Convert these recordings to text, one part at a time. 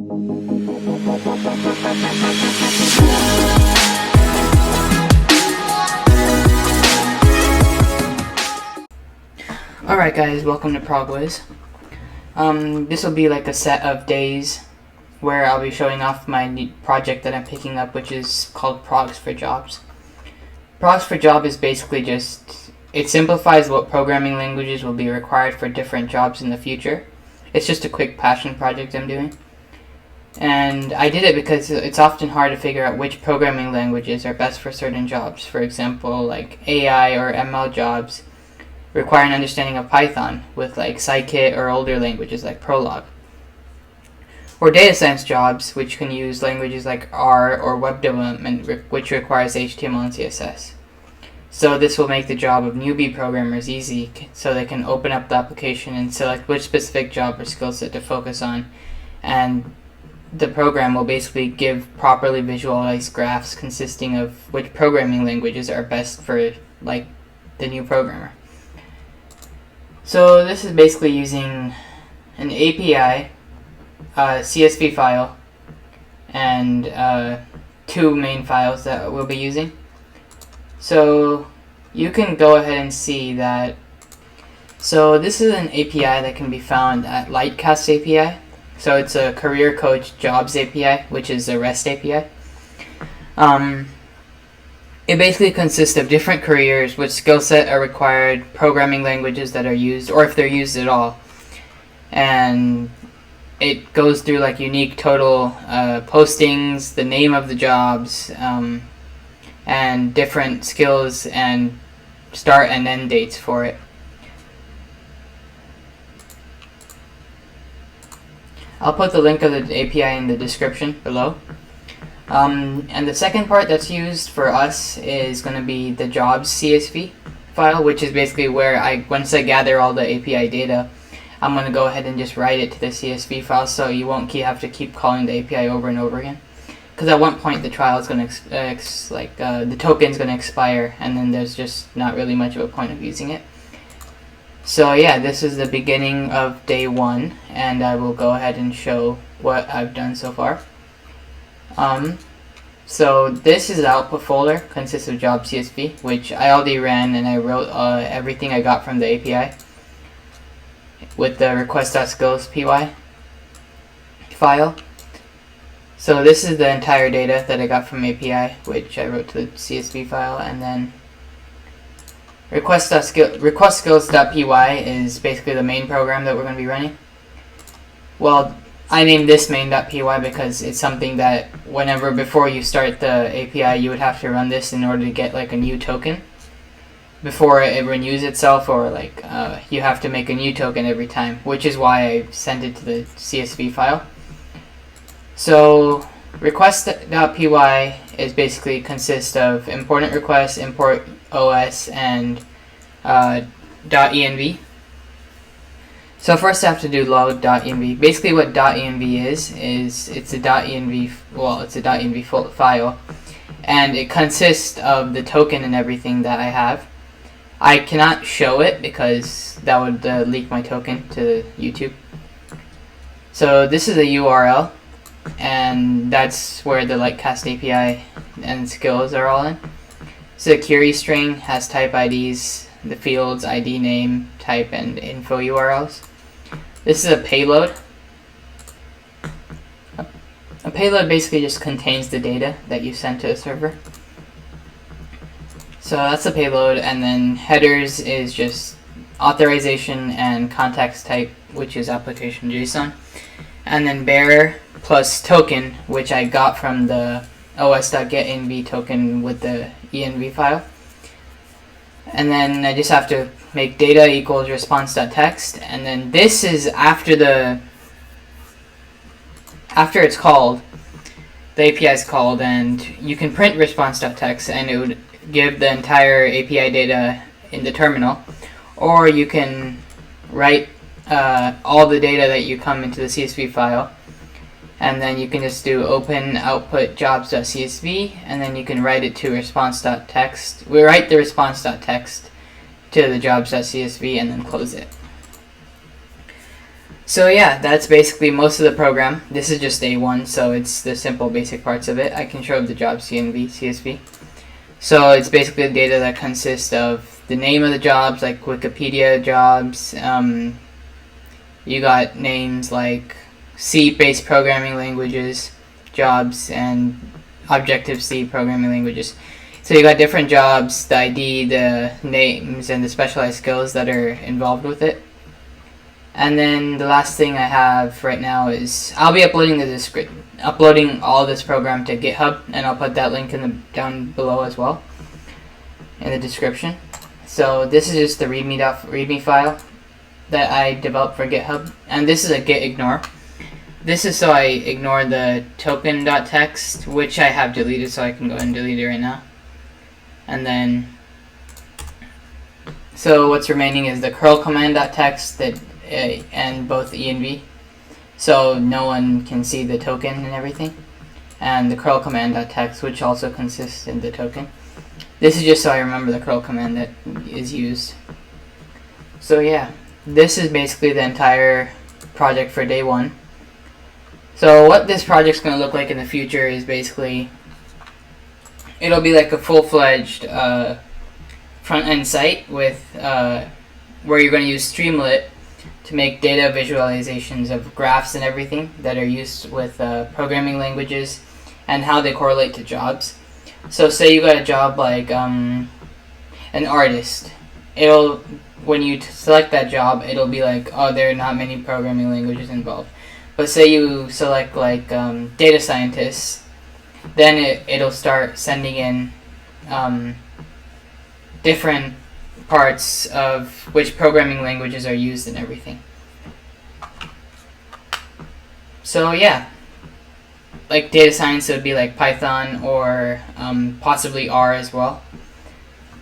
Alright guys, welcome to ProgWiz. This will be like a set of days where I'll be showing off my new project that I'm picking up, which is called Progs4Jobs. Progs4Job is basically it simplifies what programming languages will be required for different jobs in the future. It's just a quick passion project I'm doing. And I did it because it's often hard to figure out which programming languages are best for certain jobs. For example, like AI or ML jobs require an understanding of Python with like sci-kit or older languages like prolog. Or data science jobs, which can use languages like R or web development, which requires HTML and CSS. So this will make the job of newbie programmers easy, so they can open up the application and select which specific job or skill set to focus on, and the program will basically give properly visualized graphs consisting of which programming languages are best for like the new programmer. So this is basically using an API, a CSV file, and two main files that we'll be using. So you can go ahead and see that. So this is an API that can be found at Lightcast API. So it's a Career Coach Jobs API, which is a REST API. It basically consists of different careers, which skill set are required, programming languages that are used, or if they're used at all. And it goes through like unique total postings, the name of the jobs, and different skills and start and end dates for it. I'll put the link of the API in the description below. And the second part that's used for us is going to be the jobs CSV file, which is basically where once I gather all the API data, I'm going to go ahead and just write it to the CSV file, so you won't have to keep calling the API over and over again. Because at one point the trial is going to the token is going to expire, and then there's just not really much of a point of using it. So yeah, this is the beginning of day one, and I will go ahead and show what I've done so far. So this is the output folder, consists of job CSV, which I already ran, and I wrote everything I got from the API with the request.skills.py file. So this is the entire data that I got from API, which I wrote to the CSV file, and then request.skills.py is basically the main program that we're going to be running. Well, I named this main.py because it's something that before you start the API, you would have to run this in order to get like a new token before it renews itself, or like you have to make a new token every time, which is why I sent it to the CSV file. So request.py is basically consists of important requests, import OS, and .env. So first I have to do load.env. Basically what .env is it's a .env, it's a .env file, and it consists of the token and everything that I have. I cannot show it because that would leak my token to YouTube. So this is a URL, and that's where the Lightcast API and skills are all in. So the query string has type IDs, the fields, ID, name, type, and info URLs. This is a payload. A payload basically just contains the data that you sent to a server. So that's the payload, and then headers is just authorization and context type, which is application JSON. And then bearer plus token, which I got from the os.getEnv token with the env file. And then I just have to make data equals response.text, and then this is after it's called, the API is called, and you can print response.text and it would give the entire API data in the terminal, or you can write all the data that you come into the CSV file, and then you can just do open output jobs.csv, and then you can write it to response.text. We write the response.text to the jobs.csv and then close it. So yeah, that's basically most of the program. This is just A1, so it's the simple basic parts of it. I can show the job CSV. So it's basically the data that consists of the name of the jobs, like Wikipedia jobs. You got names like C-based programming languages, jobs, and Objective-C programming languages. So you got different jobs, the ID, the names, and the specialized skills that are involved with it. And then the last thing I have right now is I'll be uploading all this program to GitHub, and I'll put that link down below as well in the description. So this is just the README file that I developed for GitHub, and this is a git ignore. This is so I ignore the token.txt, which I have deleted, so I can go ahead and delete it right now. And then, so what's remaining is the curl command.txt that and both E and V, so no one can see the token and everything, and the curl command.txt, which also consists in the token. This is just so I remember the curl command that is used. So yeah, this is basically the entire project for day one. So what this project's going to look like in the future is basically, it'll be like a full-fledged front-end site with where you're going to use Streamlit to make data visualizations of graphs and everything that are used with programming languages and how they correlate to jobs. So say you got a job like an artist. When you select that job, it'll be like, oh, there are not many programming languages involved. But say you select like data scientists, then it'll start sending in different parts of which programming languages are used and everything. So yeah, like data science would be like Python or possibly R as well.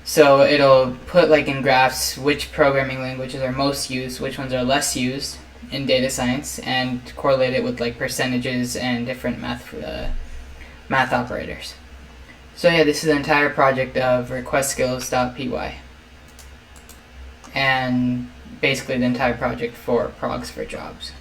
So it'll put like in graphs which programming languages are most used, which ones are less used in data science, and correlate it with like percentages and different math operators. So yeah, this is the entire project of requestskills.py, and basically the entire project for Progs for Jobs.